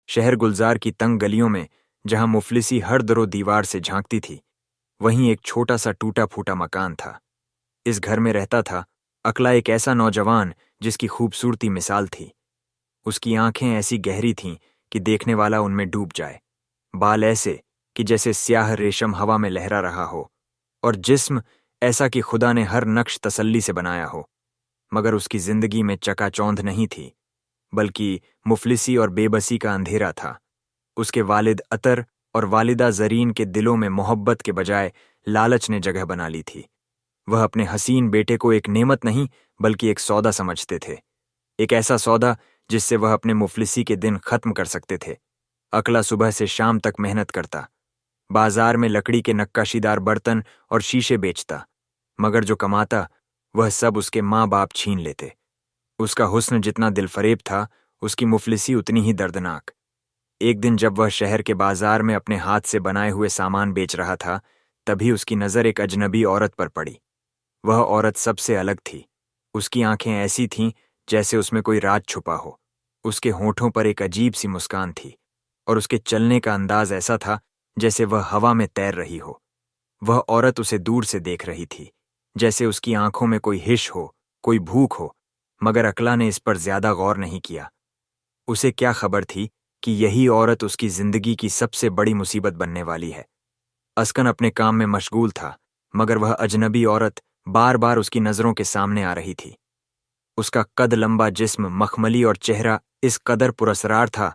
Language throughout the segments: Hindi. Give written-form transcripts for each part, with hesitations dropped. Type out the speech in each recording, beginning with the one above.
शहर गुलजार की तंग गलियों में जहां मुफलिसी हर दरो दीवार से झांकती थी, वहीं एक छोटा सा टूटा फूटा मकान था। इस घर में रहता था अकला, एक ऐसा नौजवान जिसकी खूबसूरती मिसाल थी। उसकी आंखें ऐसी गहरी थीं कि देखने वाला उनमें डूब जाए, बाल ऐसे कि जैसे स्याह रेशम हवा में लहरा रहा हो, और जिस्म ऐसा कि खुदा ने हर नक्श तसल्ली से बनाया हो। मगर उसकी जिंदगी में चकाचौंध नहीं थी, बल्कि मुफलिसी और बेबसी का अंधेरा था। उसके वालिद अतर और वालिदा जरीन के दिलों में मोहब्बत के बजाय लालच ने जगह बना ली थी। वह अपने हसीन बेटे को एक नेमत नहीं बल्कि एक सौदा समझते थे, एक ऐसा सौदा जिससे वह अपने मुफलिसी के दिन खत्म कर सकते थे। अकला सुबह से शाम तक मेहनत करता, बाजार में लकड़ी के नक्काशीदार बर्तन और शीशे बेचता, मगर जो कमाता वह सब उसके माँ बाप छीन लेते। उसका हुस्न जितना दिलफरेब था, उसकी मुफलिसी उतनी ही दर्दनाक। एक दिन जब वह शहर के बाजार में अपने हाथ से बनाए हुए सामान बेच रहा था, तभी उसकी नज़र एक अजनबी औरत पर पड़ी। वह औरत सबसे अलग थी। उसकी आंखें ऐसी थीं जैसे उसमें कोई राज छुपा हो। उसके होठों पर एक अजीब सी मुस्कान थी, और उसके चलने का अंदाज ऐसा था जैसे वह हवा में तैर रही हो। वह औरत उसे दूर से देख रही थी, जैसे उसकी आंखों में कोई हिश हो, कोई भूख हो, मगर अकला ने इस पर ज्यादा गौर नहीं किया। उसे क्या खबर थी कि यही औरत उसकी जिंदगी की सबसे बड़ी मुसीबत बनने वाली है। अस्कन अपने काम में मशगूल था, मगर वह अजनबी औरत बार बार उसकी नजरों के सामने आ रही थी। उसका कद लंबा जिस्म मखमली और चेहरा इस कदर पुरस्रार था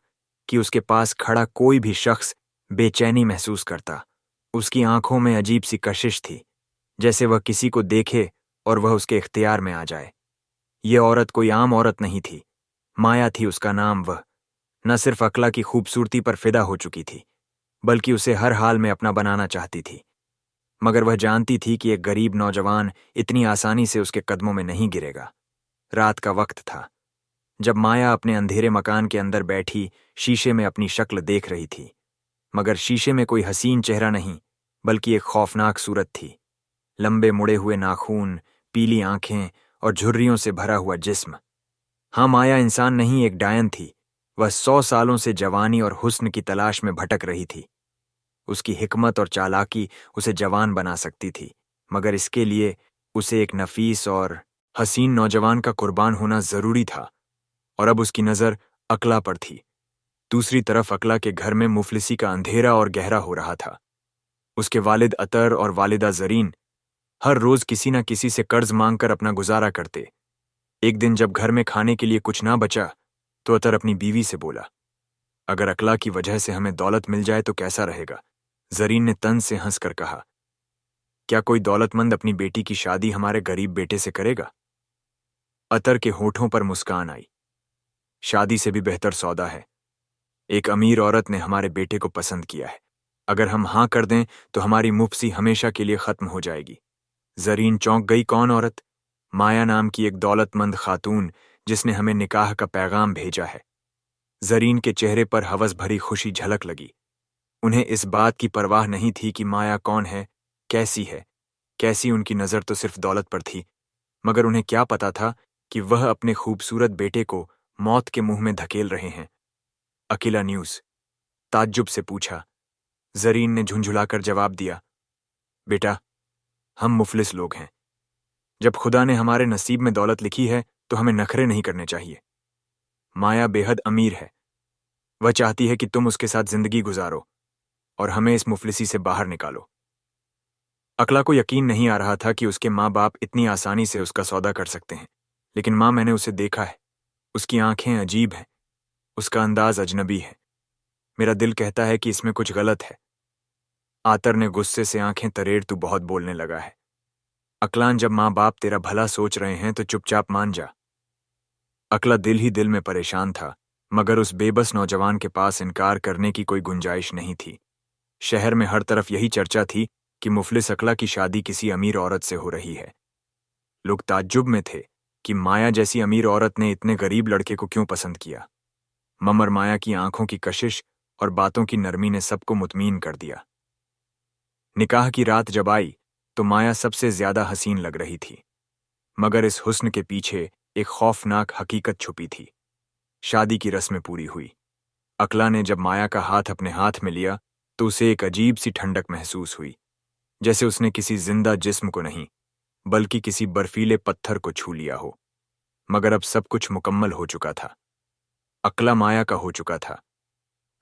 कि उसके पास खड़ा कोई भी शख्स बेचैनी महसूस करता। उसकी आंखों में अजीब सी कशिश थी, जैसे वह किसी को देखे और वह उसके इख्तियार में आ जाए। ये औरत कोई आम औरत नहीं थी, माया थी उसका नाम। वह न सिर्फ अकला की खूबसूरती पर फिदा हो चुकी थी, बल्कि उसे हर हाल में अपना बनाना चाहती थी। मगर वह जानती थी कि एक गरीब नौजवान इतनी आसानी से उसके कदमों में नहीं गिरेगा। रात का वक्त था, जब माया अपने अंधेरे मकान के अंदर बैठी शीशे में अपनी शक्ल देख रही थी। मगर शीशे में कोई हसीन चेहरा नहीं, बल्कि एक खौफनाक सूरत थी। लंबे मुड़े हुए नाखून, पीली आंखें और झुर्रियों से भरा हुआ जिस्म। हाँ, माया इंसान नहीं, एक डायन थी। वह 100 सालों से जवानी और हुस्न की तलाश में भटक रही थी। उसकी हिकमत और चालाकी उसे जवान बना सकती थी, मगर इसके लिए उसे एक नफीस और हसीन नौजवान का कुर्बान होना जरूरी था। और अब उसकी नजर अकला पर थी। दूसरी तरफ अकला के घर में मुफलिसी का अंधेरा और गहरा हो रहा था। उसके वालिद अतर और वालिदा जरीन हर रोज किसी न किसी से कर्ज मांगकर अपना गुजारा करते। एक दिन जब घर में खाने के लिए कुछ ना बचा, तो अतर अपनी बीवी से बोला, अगर अकला की वजह से हमें दौलत मिल जाए तो कैसा रहेगा? जरीन ने तंज से हंसकर कहा, क्या कोई दौलतमंद अपनी बेटी की शादी हमारे गरीब बेटे से करेगा? अतर के होठों पर मुस्कान आई। शादी से भी बेहतर सौदा है। एक अमीर औरत ने हमारे बेटे को पसंद किया है। अगर हम हां कर दें तो हमारी मुफसी हमेशा के लिए खत्म हो जाएगी। जरीन चौंक गई। कौन औरत? माया नाम की एक दौलतमंद खातून, जिसने हमें निकाह का पैगाम भेजा है। जरीन के चेहरे पर हवस भरी खुशी झलक लगी। उन्हें इस बात की परवाह नहीं थी कि माया कौन है, कैसी उनकी नजर तो सिर्फ दौलत पर थी। मगर उन्हें क्या पता था कि वह अपने खूबसूरत बेटे को मौत के मुंह में धकेल रहे हैं। अकीला न्यूज़ ताज्जुब से पूछा। जरीन ने झुंझुलाकर जवाब दिया, बेटा, हम मुफलिस लोग हैं। जब खुदा ने हमारे नसीब में दौलत लिखी है तो हमें नखरे नहीं करने चाहिए। माया बेहद अमीर है। वह चाहती है कि तुम उसके साथ जिंदगी गुजारो और हमें इस मुफलिसी से बाहर निकालो। अकला को यकीन नहीं आ रहा था कि उसके माँ बाप इतनी आसानी से उसका सौदा कर सकते हैं। लेकिन माँ, मैंने उसे देखा है। उसकी आंखें अजीब हैं, उसका अंदाज अजनबी है। मेरा दिल कहता है कि इसमें कुछ गलत है। आतर ने गुस्से से आंखें तरेड़, तू बहुत बोलने लगा है। अकलान, जब माँ बाप तेरा भला सोच रहे हैं तो चुपचाप मान जा। अकला दिल ही दिल में परेशान था, मगर उस बेबस नौजवान के पास इनकार करने की कोई गुंजाइश नहीं थी। शहर में हर तरफ यही चर्चा थी कि मुफलिस अकला की शादी किसी अमीर औरत से हो रही है। लोग ताज्जुब में थे कि माया जैसी अमीर औरत ने इतने गरीब लड़के को क्यों पसंद किया। मगर माया की आंखों की कशिश और बातों की नरमी ने सबको मुतमीन कर दिया। निकाह की रात जब आई तो माया सबसे ज्यादा हसीन लग रही थी, मगर इस हुस्न के पीछे एक खौफनाक हकीकत छुपी थी। शादी की रस्में पूरी हुई। अकला ने जब माया का हाथ अपने हाथ में लिया तो उसे एक अजीब सी ठंडक महसूस हुई, जैसे उसने किसी जिंदा जिस्म को नहीं बल्कि किसी बर्फीले पत्थर को छू लिया हो। मगर अब सब कुछ मुकम्मल हो चुका था। अकला माया का हो चुका था।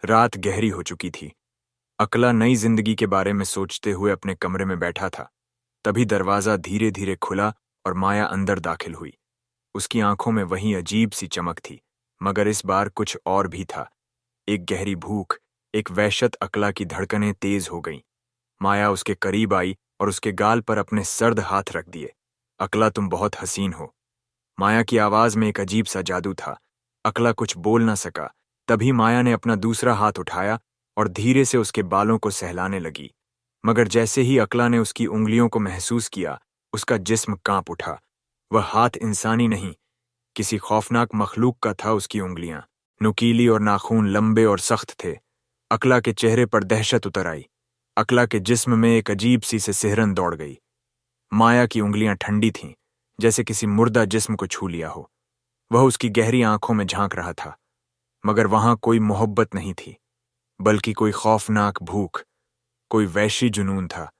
रात गहरी हो चुकी थी। अकला नई जिंदगी के बारे में सोचते हुए अपने कमरे में बैठा था। तभी दरवाजा धीरे धीरे खुला और माया अंदर दाखिल हुई। उसकी आंखों में वही अजीब सी चमक थी, मगर इस बार कुछ और भी था। एक गहरी भूख, एक वहशत। अकला की धड़कनें तेज हो गईं। माया उसके करीब आई और उसके गाल पर अपने सर्द हाथ रख दिए। अकला, तुम बहुत हसीन हो। माया की आवाज में एक अजीब सा जादू था। अकला कुछ बोल ना सका। तभी माया ने अपना दूसरा हाथ उठाया और धीरे से उसके बालों को सहलाने लगी। मगर जैसे ही अकला ने उसकी उंगलियों को महसूस किया, उसका जिस्म कांप उठा। वह हाथ इंसानी नहीं, किसी खौफनाक मखलूक का था। उसकी उंगलियां नुकीली और नाखून लंबे और सख्त थे। अकला के चेहरे पर दहशत उतर आई। अकला के जिस्म में एक अजीब सी से सिहरन दौड़ गई। माया की उंगलियां ठंडी थीं, जैसे किसी मुर्दा जिस्म को छू लिया हो। वह उसकी गहरी आंखों में झांक रहा था, मगर वहां कोई मोहब्बत नहीं थी, बल्कि कोई खौफनाक भूख, कोई वैशी जुनून था।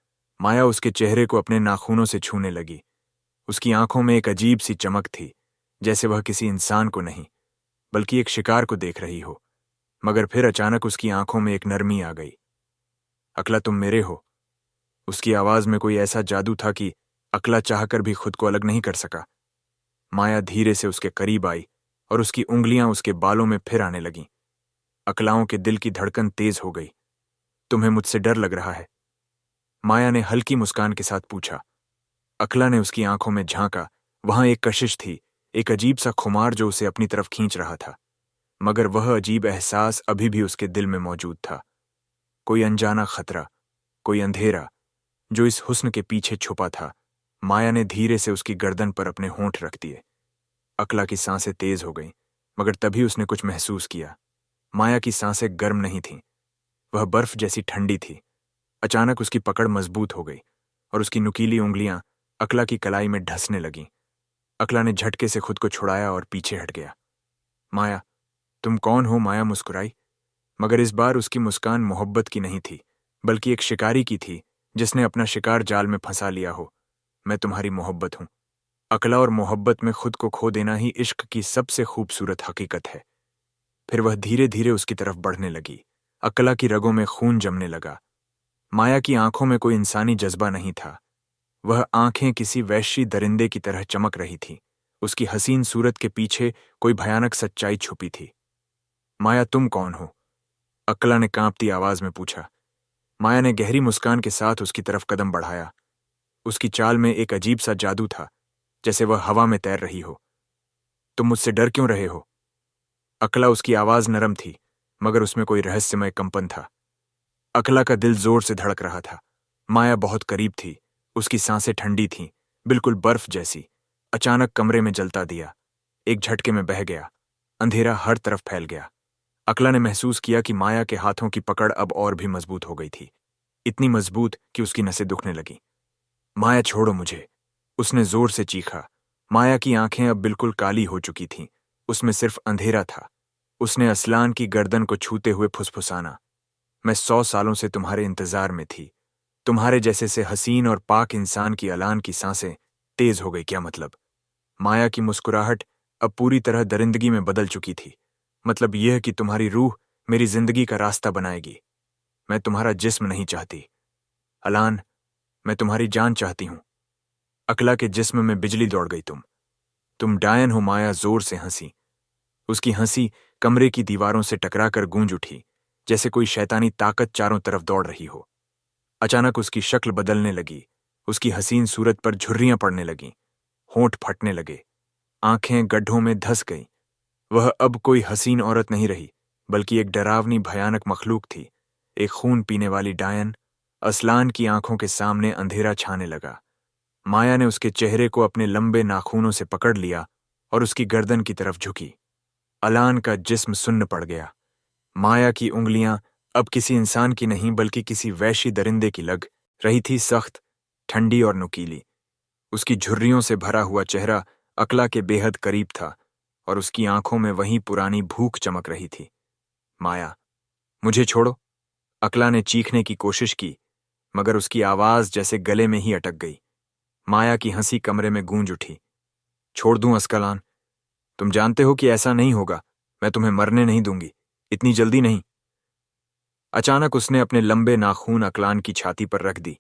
माया उसके चेहरे को अपने नाखूनों से छूने लगी। उसकी आंखों में एक अजीब सी चमक थी, जैसे वह किसी इंसान को नहीं बल्कि एक शिकार को देख रही हो। मगर फिर अचानक उसकी आंखों में एक नरमी आ गई। अकला, तुम मेरे हो। उसकी आवाज में कोई ऐसा जादू था कि अकला चाहकर भी खुद को अलग नहीं कर सका। माया धीरे से उसके करीब आई और उसकी उंगलियां उसके बालों में फिर आने लगीं। अकलाओं के दिल की धड़कन तेज हो गई। तुम्हें मुझसे डर लग रहा है? माया ने हल्की मुस्कान के साथ पूछा। अकला ने उसकी आंखों में झांका। वहां एक कशिश थी, एक अजीब सा खुमार जो उसे अपनी तरफ खींच रहा था। मगर वह अजीब एहसास अभी भी उसके दिल में मौजूद था। कोई अनजाना खतरा, कोई अंधेरा जो इस हुस्न के पीछे छुपा था। माया ने धीरे से उसकी गर्दन पर अपने होंठ रख दिए। अकला की सांसें तेज हो गईं, मगर तभी उसने कुछ महसूस किया। माया की सांसें गर्म नहीं थीं, वह बर्फ जैसी ठंडी थी। अचानक उसकी पकड़ मजबूत हो गई और उसकी नुकीली उंगलियां अकला की कलाई में ढसने लगीं। अकला ने झटके से खुद को छुड़ाया और पीछे हट गया। माया, तुम कौन हो? माया मुस्कुराई, मगर इस बार उसकी मुस्कान मोहब्बत की नहीं थी, बल्कि एक शिकारी की थी जिसने अपना शिकार जाल में फंसा लिया हो। मैं तुम्हारी मोहब्बत हूं। अकला, और मोहब्बत में खुद को खो देना ही इश्क की सबसे खूबसूरत हकीकत है। फिर वह धीरे धीरे उसकी तरफ बढ़ने लगी। अकला की रगों में खून जमने लगा। माया की आंखों में कोई इंसानी जज्बा नहीं था। वह आंखें किसी वैश्य दरिंदे की तरह चमक रही थीं। उसकी हसीन सूरत के पीछे कोई भयानक सच्चाई छुपी थी। माया, तुम कौन हो? अकला ने कांपती आवाज में पूछा। माया ने गहरी मुस्कान के साथ उसकी तरफ कदम बढ़ाया। उसकी चाल में एक अजीब सा जादू था, जैसे वह हवा में तैर रही हो। तुम मुझसे डर क्यों रहे हो? अकला, उसकी आवाज नरम थी, मगर उसमें कोई रहस्यमय कंपन था। अकला का दिल जोर से धड़क रहा था। माया बहुत करीब थी। उसकी सांसें ठंडी थीं, बिल्कुल बर्फ जैसी। अचानक कमरे में जलता दिया एक झटके में बह गया। अंधेरा हर तरफ फैल गया। अकला ने महसूस किया कि माया के हाथों की पकड़ अब और भी मजबूत हो गई थी, इतनी मजबूत कि उसकी नसें दुखने लगीं। माया, छोड़ो मुझे, उसने जोर से चीखा। माया की आंखें अब बिल्कुल काली हो चुकी थीं, उसमें सिर्फ अंधेरा था। उसने असलान की गर्दन को छूते हुए फुसफुसाना। मैं 100 सालों से तुम्हारे इंतजार में थी। तुम्हारे जैसे से हसीन और पाक इंसान की अलान की सांसें तेज हो गई। क्या मतलब? माया की मुस्कुराहट अब पूरी तरह दरिंदगी में बदल चुकी थी। मतलब यह कि तुम्हारी रूह मेरी जिंदगी का रास्ता बनाएगी। मैं तुम्हारा जिस्म नहीं चाहती अलान, मैं तुम्हारी जान चाहती हूं। अकला के जिस्म में बिजली दौड़ गई। तुम डायन हो। माया जोर से हंसी। उसकी हंसी कमरे की दीवारों से टकराकर गूंज उठी, जैसे कोई शैतानी ताकत चारों तरफ दौड़ रही हो। अचानक उसकी शक्ल बदलने लगी। उसकी हसीन सूरत पर झुर्रियां पड़ने लगीं, होंठ फटने लगे, आंखें गड्ढों में धंस गईं। वह अब कोई हसीन औरत नहीं रही, बल्कि एक डरावनी भयानक मखलूक थी, एक खून पीने वाली डायन। असलान की आंखों के सामने अंधेरा छाने लगा। माया ने उसके चेहरे को अपने लंबे नाखूनों से पकड़ लिया और उसकी गर्दन की तरफ झुकी। अलान का जिस्म सुन्न पड़ गया। माया की उंगलियां अब किसी इंसान की नहीं बल्कि किसी वैश्य दरिंदे की लग रही थी, सख्त, ठंडी और नुकीली। उसकी झुर्रियों से भरा हुआ चेहरा अकला के बेहद करीब था और उसकी आंखों में वही पुरानी भूख चमक रही थी। माया, मुझे छोड़ो। अकला ने चीखने की कोशिश की, मगर उसकी आवाज जैसे गले में ही अटक गई। माया की हंसी कमरे में गूंज उठी। छोड़ दूं अस्कलान? तुम जानते हो कि ऐसा नहीं होगा। मैं तुम्हें मरने नहीं दूंगी, इतनी जल्दी नहीं। अचानक उसने अपने लंबे नाखून अकलान की छाती पर रख दी।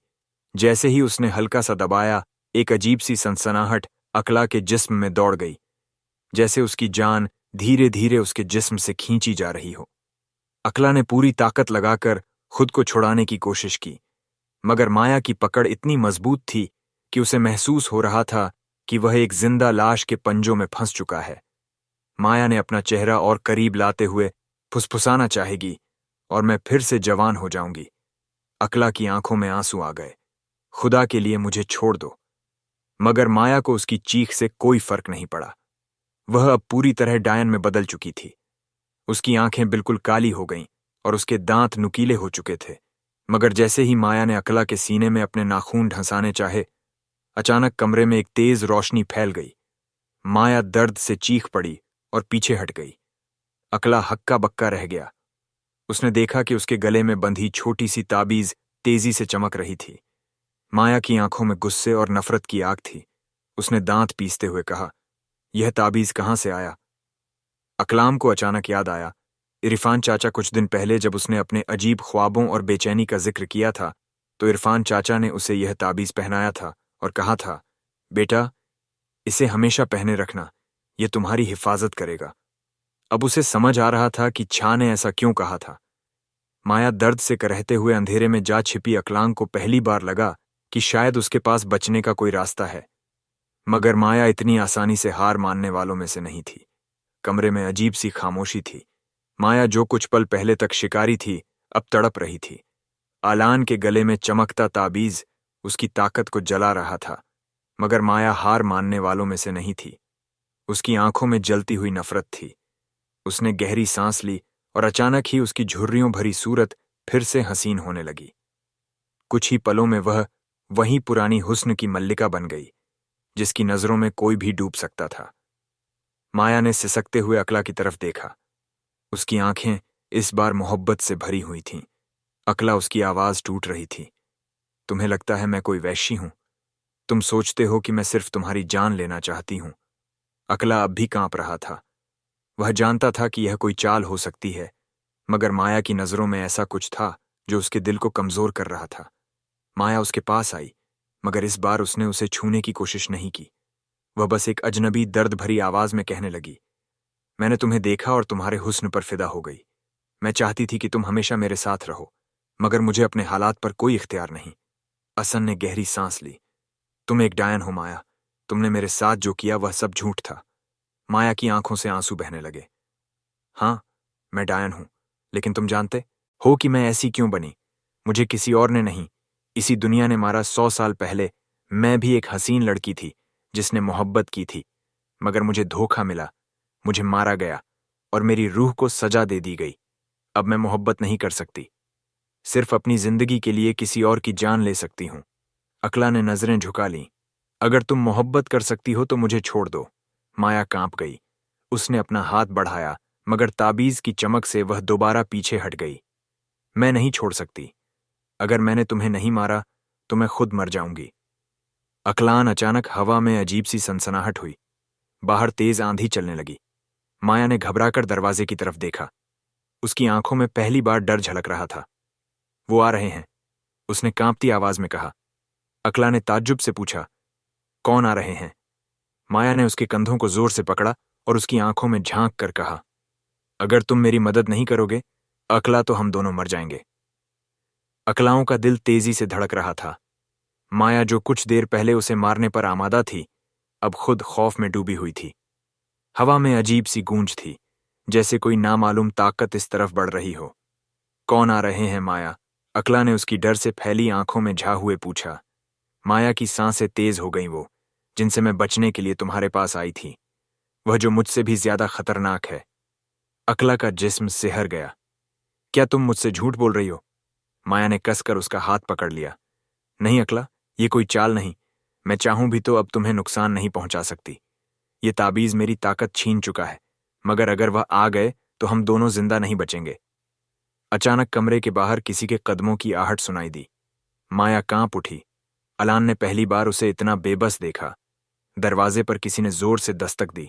जैसे ही उसने हल्का सा दबाया, एक अजीब सी सनसनाहट अकला के जिस्म में दौड़ गई, जैसे उसकी जान धीरे धीरे उसके जिस्म से खींची जा रही हो। अकला ने पूरी ताकत लगाकर खुद को छुड़ाने की कोशिश की, मगर माया की पकड़ इतनी मजबूत थी कि उसे महसूस हो रहा था कि वह एक जिंदा लाश के पंजों में फंस चुका है। माया ने अपना चेहरा और करीब लाते हुए फुसफुसाना चाहेगी, और मैं फिर से जवान हो जाऊंगी। अकला की आंखों में आंसू आ गए। खुदा के लिए मुझे छोड़ दो। मगर माया को उसकी चीख से कोई फर्क नहीं पड़ा। वह अब पूरी तरह डायन में बदल चुकी थी। उसकी आंखें बिल्कुल काली हो गईं और उसके दांत नुकीले हो चुके थे। मगर जैसे ही माया ने अकला के सीने में अपने नाखून ढंसाने चाहे, अचानक कमरे में एक तेज रोशनी फैल गई। माया दर्द से चीख पड़ी और पीछे हट गई। अकला हक्का बक्का रह गया। उसने देखा कि उसके गले में बंधी छोटी सी ताबीज तेजी से चमक रही थी। माया की आंखों में गुस्से और नफरत की आग थी। उसने दांत पीसते हुए कहा, यह ताबीज कहां से आया? अकलाम को अचानक याद आया, इरफान चाचा कुछ दिन पहले जब उसने अपने अजीब ख्वाबों और बेचैनी का जिक्र किया था, तो इरफान चाचा ने उसे यह ताबीज पहनाया था और कहा था, बेटा, इसे हमेशा पहने रखना, यह तुम्हारी हिफाजत करेगा। अब उसे समझ आ रहा था कि छा ने ऐसा क्यों कहा था। माया दर्द से करहते हुए अंधेरे में जा छिपी अकलांग को पहली बार लगा कि शायद उसके पास बचने का कोई रास्ता है। मगर माया इतनी आसानी से हार मानने वालों में से नहीं थी। कमरे में अजीब सी खामोशी थी। माया जो कुछ पल पहले तक शिकारी थी, अब तड़प रही थी। आलान के गले में चमकता ताबीज उसकी ताकत को जला रहा था, मगर माया हार मानने वालों में से नहीं थी। उसकी आंखों में जलती हुई नफरत थी। उसने गहरी सांस ली और अचानक ही उसकी झुर्रियों भरी सूरत फिर से हसीन होने लगी। कुछ ही पलों में वह वही पुरानी हुस्न की मल्लिका बन गई, जिसकी नजरों में कोई भी डूब सकता था। माया ने सिसकते हुए अकला की तरफ देखा। उसकी आंखें इस बार मोहब्बत से भरी हुई थीं। अकला उसकी आवाज टूट रही थी, तुम्हें लगता है मैं कोई वैश्य हूं? तुम सोचते हो कि मैं सिर्फ तुम्हारी जान लेना चाहती हूं? अकला अब भी कांप रहा था। वह जानता था कि यह कोई चाल हो सकती है, मगर माया की नजरों में ऐसा कुछ था जो उसके दिल को कमजोर कर रहा था। माया उसके पास आई, मगर इस बार उसने उसे छूने की कोशिश नहीं की। वह बस एक अजनबी दर्द भरी आवाज में कहने लगी, मैंने तुम्हें देखा और तुम्हारे हुस्न पर फिदा हो गई। मैं चाहती थी कि तुम हमेशा मेरे साथ रहो, मगर मुझे अपने हालात पर कोई इख्तियार नहीं। असन ने गहरी सांस ली। तुम एक डायन हो माया। तुमने मेरे साथ जो किया वह सब झूठ था। माया की आंखों से आंसू बहने लगे। हाँ, मैं डायन हूं, लेकिन तुम जानते हो कि मैं ऐसी क्यों बनी? मुझे किसी और ने नहीं, इसी दुनिया ने मारा। 100 साल पहले मैं भी एक हसीन लड़की थी जिसने मोहब्बत की थी, मगर मुझे धोखा मिला। मुझे मारा गया और मेरी रूह को सजा दे दी गई। अब मैं मोहब्बत नहीं कर सकती, सिर्फ अपनी जिंदगी के लिए किसी और की जान ले सकती हूं। अकला ने नजरें झुका लीं। अगर तुम मोहब्बत कर सकती हो तो मुझे छोड़ दो। माया कांप गई। उसने अपना हाथ बढ़ाया, मगर ताबीज की चमक से वह दोबारा पीछे हट गई। मैं नहीं छोड़ सकती। अगर मैंने तुम्हें नहीं मारा तो मैं खुद मर जाऊंगी। अकलान अचानक हवा में अजीब सी सनसनाहट हुई। बाहर तेज आंधी चलने लगी। माया ने घबराकर दरवाजे की तरफ देखा। उसकी आंखों में पहली बार डर झलक रहा था। वो आ रहे हैं, उसने कांपती आवाज में कहा। अकला ने ताज्जुब से पूछा, कौन आ रहे हैं? माया ने उसके कंधों को जोर से पकड़ा और उसकी आंखों में झांक कर कहा, अगर तुम मेरी मदद नहीं करोगे, अकला, तो हम दोनों मर जाएंगे। अकलाओं का दिल तेजी से धड़क रहा था। माया जो कुछ देर पहले उसे मारने पर आमादा थी, अब खुद खौफ में डूबी हुई थी। हवा में अजीब सी गूंज थी, जैसे कोई नामालूम ताकत इस तरफ बढ़ रही हो। कौन आ रहे हैं माया? अकला ने उसकी डर से फैली आंखों में झा हुए पूछा। माया की सांसें तेज हो गईं, वो जिनसे मैं बचने के लिए तुम्हारे पास आई थी, वह जो मुझसे भी ज्यादा खतरनाक है। अकला का जिस्म सिहर गया। क्या तुम मुझसे झूठ बोल रही हो? माया ने कसकर उसका हाथ पकड़ लिया। नहीं अकला, ये कोई चाल नहीं। मैं चाहूं भी तो अब तुम्हें नुकसान नहीं पहुंचा सकती। ये ताबीज मेरी ताकत छीन चुका है, मगर अगर वह आ गए तो हम दोनों जिंदा नहीं बचेंगे। अचानक कमरे के बाहर किसी के कदमों की आहट सुनाई दी। माया कांप उठी। अलान ने पहली बार उसे इतना बेबस देखा। दरवाजे पर किसी ने जोर से दस्तक दी।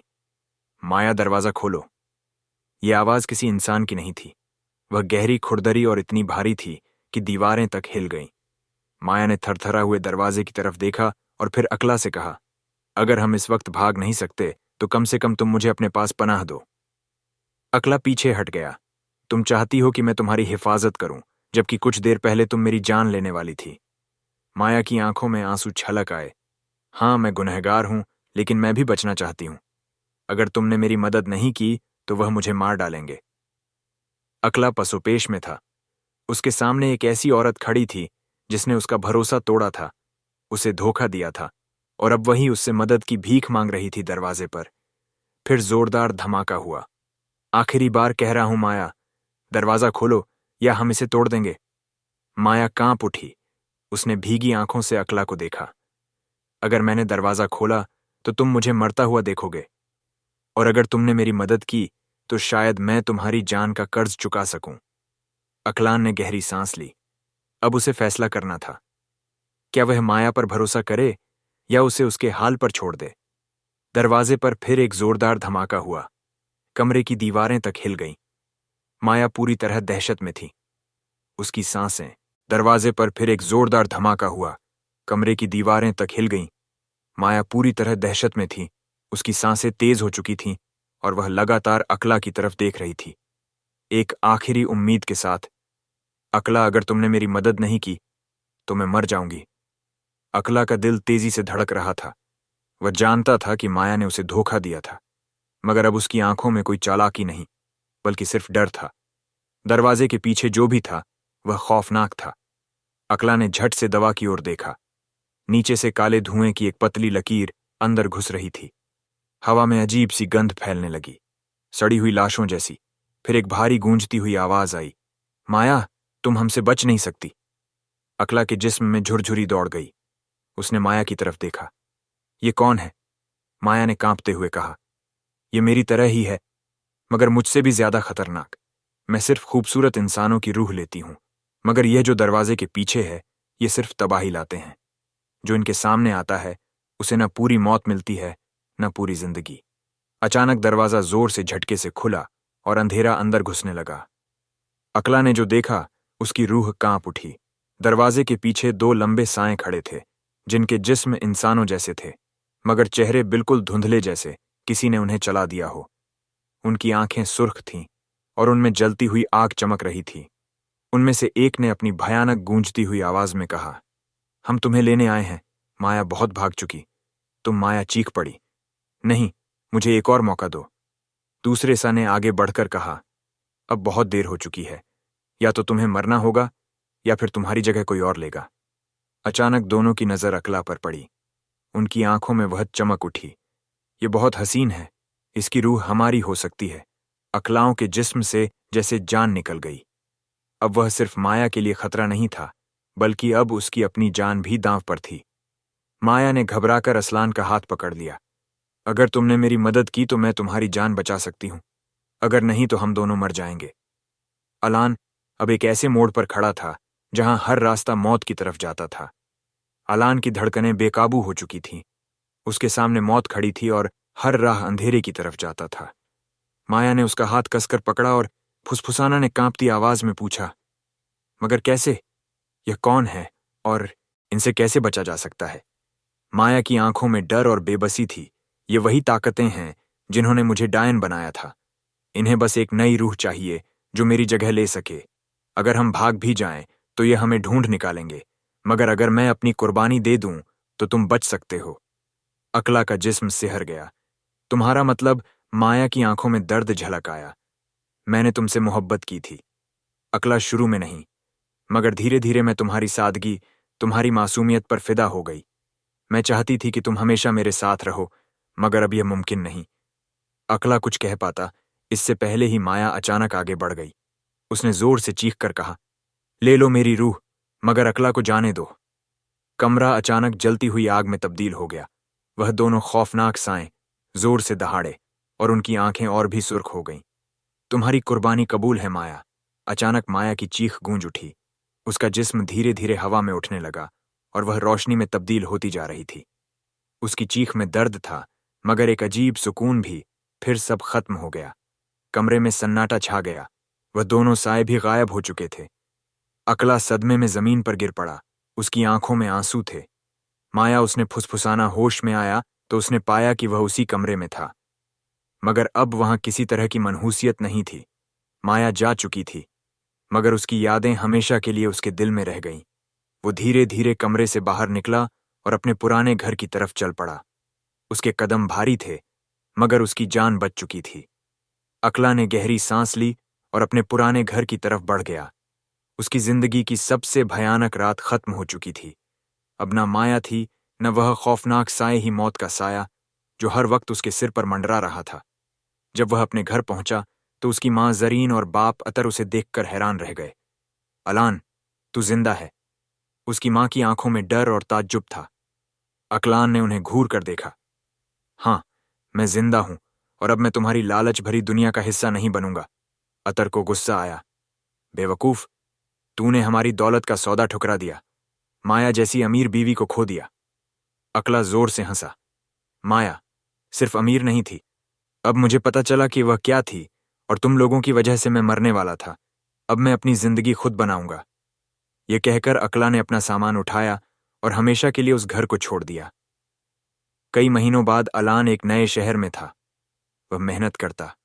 माया, दरवाजा खोलो। यह आवाज किसी इंसान की नहीं थी। वह गहरी, खुरदरी और इतनी भारी थी कि दीवारें तक हिल गईं। माया ने थरथरा हुए दरवाजे की तरफ देखा और फिर अकला से कहा, अगर हम इस वक्त भाग नहीं सकते तो कम से कम तुम मुझे अपने पास पनाह दो। अकला पीछे हट गया। तुम चाहती हो कि मैं तुम्हारी हिफाजत करूं, जबकि कुछ देर पहले तुम मेरी जान लेने वाली थी। माया की आंखों में आंसू छलक आए। हाँ, मैं गुनहगार हूं, लेकिन मैं भी बचना चाहती हूं। अगर तुमने मेरी मदद नहीं की तो वह मुझे मार डालेंगे। अकला पसोपेश में था। उसके सामने एक ऐसी औरत खड़ी थी जिसने उसका भरोसा तोड़ा था, उसे धोखा दिया था, और अब वही उससे मदद की भीख मांग रही थी दरवाजे पर। फिर जोरदार धमाका हुआ। आखिरी बार कह रहा हूं माया, दरवाजा खोलो या हम इसे तोड़ देंगे। माया कांप उठी। उसने भीगी आंखों से अकला को देखा। अगर मैंने दरवाजा खोला तो तुम मुझे मरता हुआ देखोगे, और अगर तुमने मेरी मदद की तो शायद मैं तुम्हारी जान का कर्ज चुका सकूं। अकलान ने गहरी सांस ली। अब उसे फैसला करना था। क्या वह माया पर भरोसा करे या उसे उसके हाल पर छोड़ दे। दरवाजे पर फिर एक जोरदार धमाका हुआ। कमरे की दीवारें तक हिल गईं। माया पूरी तरह दहशत में थी। उसकी सांसें। दरवाजे पर फिर एक जोरदार धमाका हुआ। कमरे की दीवारें तक हिल गईं। माया पूरी तरह दहशत में थी। उसकी सांसें तेज हो चुकी थीं और वह लगातार अकला की तरफ देख रही थी, एक आखिरी उम्मीद के साथ। अकला, अगर तुमने मेरी मदद नहीं की तो मैं मर जाऊंगी। अकला का दिल तेजी से धड़क रहा था। वह जानता था कि माया ने उसे धोखा दिया था, मगर अब उसकी आंखों में कोई चालाकी नहीं, बल्कि सिर्फ डर था। दरवाजे के पीछे जो भी था वह खौफनाक था। अकला ने झट से दवा की ओर देखा। नीचे से काले धुएं की एक पतली लकीर अंदर घुस रही थी। हवा में अजीब सी गंध फैलने लगी, सड़ी हुई लाशों जैसी। फिर एक भारी गूंजती हुई आवाज आई, माया, तुम हमसे बच नहीं सकती। अकला के जिस्म में झुरझुरी दौड़ गई। उसने माया की तरफ देखा। ये कौन है? माया ने कांपते हुए कहा। ये मेरी तरह ही है, मगर मुझसे भी ज्यादा खतरनाक। मैं सिर्फ खूबसूरत इंसानों की रूह लेती हूं, मगर यह जो दरवाजे के पीछे है ये सिर्फ तबाही लाते हैं। जो इनके सामने आता है उसे न पूरी मौत मिलती है न पूरी जिंदगी। अचानक दरवाजा जोर से झटके से खुला और अंधेरा अंदर घुसने लगा। अकला ने जो देखा उसकी रूह कांप उठी। दरवाजे के पीछे दो लंबे साए खड़े थे, जिनके जिस्म इंसानों जैसे थे, मगर चेहरे बिल्कुल धुंधले, जैसे किसी ने उन्हें चला दिया हो। उनकी आंखें सुर्ख थीं और उनमें जलती हुई आग चमक रही थी। उनमें से एक ने अपनी भयानक गूंजती हुई आवाज में कहा, हम तुम्हें लेने आए हैं। माया बहुत भाग चुकी। माया चीख पड़ी। नहीं, मुझे एक और मौका दो। दूसरे सा ने आगे बढ़कर कहा, अब बहुत देर हो चुकी है। या तो तुम्हें मरना होगा या फिर तुम्हारी जगह कोई और लेगा। अचानक दोनों की नजर अकला पर पड़ी। उनकी आंखों में वह चमक उठी। ये बहुत हसीन है, इसकी रूह हमारी हो सकती है। अकलाओं के जिस्म से जैसे जान निकल गई। अब वह सिर्फ माया के लिए खतरा नहीं था, बल्कि अब उसकी अपनी जान भी दांव पर थी। माया ने घबराकर असलान का हाथ पकड़ लिया। अगर तुमने मेरी मदद की तो मैं तुम्हारी जान बचा सकती हूं, अगर नहीं तो हम दोनों मर जाएंगे। अलान अब एक ऐसे मोड़ पर खड़ा था जहां हर रास्ता मौत की तरफ जाता था। अलान की धड़कनें बेकाबू हो चुकी थीं। उसके सामने मौत खड़ी थी और हर राह अंधेरे की तरफ जाता था। माया ने उसका हाथ कसकर पकड़ा और फुसफुसाना ने कांपती आवाज में पूछा, मगर कैसे? यह कौन है और इनसे कैसे बचा जा सकता है? माया की आंखों में डर और बेबसी थी। ये वही ताकतें हैं जिन्होंने मुझे डायन बनाया था। इन्हें बस एक नई रूह चाहिए जो मेरी जगह ले सके। अगर हम भाग भी जाएं तो ये हमें ढूंढ निकालेंगे, मगर अगर मैं अपनी कुर्बानी दे दूं तो तुम बच सकते हो। अकला का जिस्म सिहर गया। तुम्हारा मतलब? माया की आंखों में दर्द झलक आया। मैंने तुमसे मोहब्बत की थी अकला, शुरू में नहीं, मगर धीरे धीरे मैं तुम्हारी सादगी, तुम्हारी मासूमियत पर फिदा हो गई। मैं चाहती थी कि तुम हमेशा मेरे साथ रहो, मगर अब यह मुमकिन नहीं। अकला कुछ कह पाता इससे पहले ही माया अचानक आगे बढ़ गई। उसने जोर से चीख कर कहा, ले लो मेरी रूह, मगर अकला को जाने दो। कमरा अचानक जलती हुई आग में तब्दील हो गया। वह दोनों खौफनाक साएं जोर से दहाड़े और उनकी आंखें और भी सुर्ख हो गईं। तुम्हारी कुर्बानी कबूल है माया, अचानक माया की चीख गूंज उठी। उसका जिस्म धीरे धीरे हवा में उठने लगा और वह रोशनी में तब्दील होती जा रही थी। उसकी चीख में दर्द था, मगर एक अजीब सुकून भी। फिर सब खत्म हो गया। कमरे में सन्नाटा छा गया। वह दोनों साए भी गायब हो चुके थे। अकला सदमे में जमीन पर गिर पड़ा। उसकी आंखों में आंसू थे। माया उसने फुसफुसाना होश में आया तो उसने पाया कि वह उसी कमरे में था, मगर अब वहां किसी तरह की मनहूसियत नहीं थी। माया जा चुकी थी, मगर उसकी यादें हमेशा के लिए उसके दिल में रह गईं। वो धीरे धीरे कमरे से बाहर निकला और अपने पुराने घर की तरफ चल पड़ा। उसके कदम भारी थे, मगर उसकी जान बच चुकी थी। अकला ने गहरी सांस ली और अपने पुराने घर की तरफ बढ़ गया। उसकी जिंदगी की सबसे भयानक रात खत्म हो चुकी थी। अब न माया थी, न वह खौफनाक साए ही मौत का साया जो हर वक्त उसके सिर पर मंडरा रहा था। जब वह अपने घर पहुंचा तो उसकी मां जरीन और बाप अतर उसे देखकर हैरान रह गए। अलान, तू जिंदा है? उसकी मां की आंखों में डर और ताज्जुब था। अकलान ने उन्हें घूर कर देखा। हाँ, मैं जिंदा हूं, और अब मैं तुम्हारी लालच भरी दुनिया का हिस्सा नहीं बनूंगा। अतर को गुस्सा आया। बेवकूफ, तूने हमारी दौलत का सौदा ठुकरा दिया। माया जैसी अमीर बीवी को खो दिया। अकला जोर से हंसा। माया सिर्फ अमीर नहीं थी, अब मुझे पता चला कि वह क्या थी, और तुम लोगों की वजह से मैं मरने वाला था। अब मैं अपनी जिंदगी खुद बनाऊंगा। यह कहकर अकला ने अपना सामान उठाया और हमेशा के लिए उस घर को छोड़ दिया। कई महीनों बाद अलान एक नए शहर में था। वह मेहनत करता,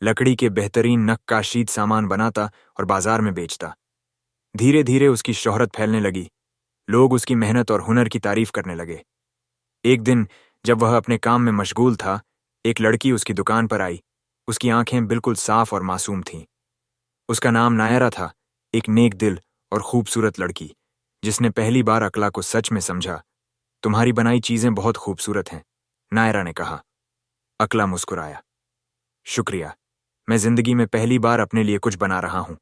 लकड़ी के बेहतरीन नक्काशीद सामान बनाता और बाजार में बेचता। धीरे धीरे उसकी शोहरत फैलने लगी। लोग उसकी मेहनत और हुनर की तारीफ करने लगे। एक दिन जब वह अपने काम में मशगूल था, एक लड़की उसकी दुकान पर आई। उसकी आंखें बिल्कुल साफ और मासूम थीं। उसका नाम नायरा था, एक नेक दिल और खूबसूरत लड़की, जिसने पहली बार अकला को सच में समझा। तुम्हारी बनाई चीजें बहुत खूबसूरत हैं, नायरा ने कहा। अकला मुस्कुराया। शुक्रिया, मैं जिंदगी में पहली बार अपने लिए कुछ बना रहा हूं।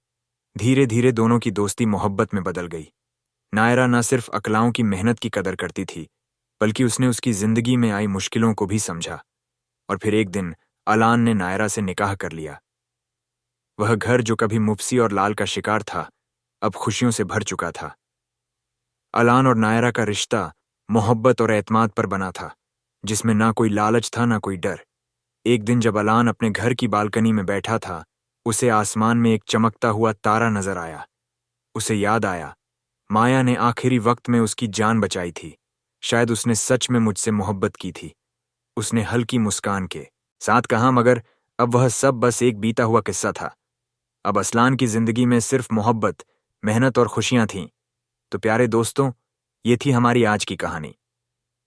धीरे धीरे दोनों की दोस्ती मोहब्बत में बदल गई। नायरा न सिर्फ अकलाओं की मेहनत की कदर करती थी, बल्कि उसने उसकी जिंदगी में आई मुश्किलों को भी समझा। और फिर एक दिन अलान ने नायरा से निकाह कर लिया। वह घर जो कभी मुफसी और लाल का शिकार था, अब खुशियों से भर चुका था। अलान और नायरा का रिश्ता मोहब्बत और एतमाद पर बना था, जिसमें ना कोई लालच था, ना कोई डर। एक दिन जब अलान अपने घर की बालकनी में बैठा था, उसे आसमान में एक चमकता हुआ तारा नजर आया। उसे याद आया, माया ने आखिरी वक्त में उसकी जान बचाई थी। शायद उसने सच में मुझसे मोहब्बत की थी। उसने हल्की मुस्कान के साथ कहा, मगर अब वह सब बस एक बीता हुआ किस्सा था। अब असलान की जिंदगी में सिर्फ मोहब्बत, मेहनत और खुशियां थीं। तो प्यारे दोस्तों, ये थी हमारी आज की कहानी।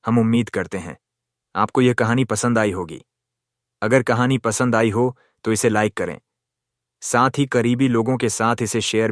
हम उम्मीद करते हैं आपको यह कहानी पसंद आई होगी। अगर कहानी पसंद आई हो तो इसे लाइक करें। साथ ही करीबी लोगों के साथ इसे शेयर भी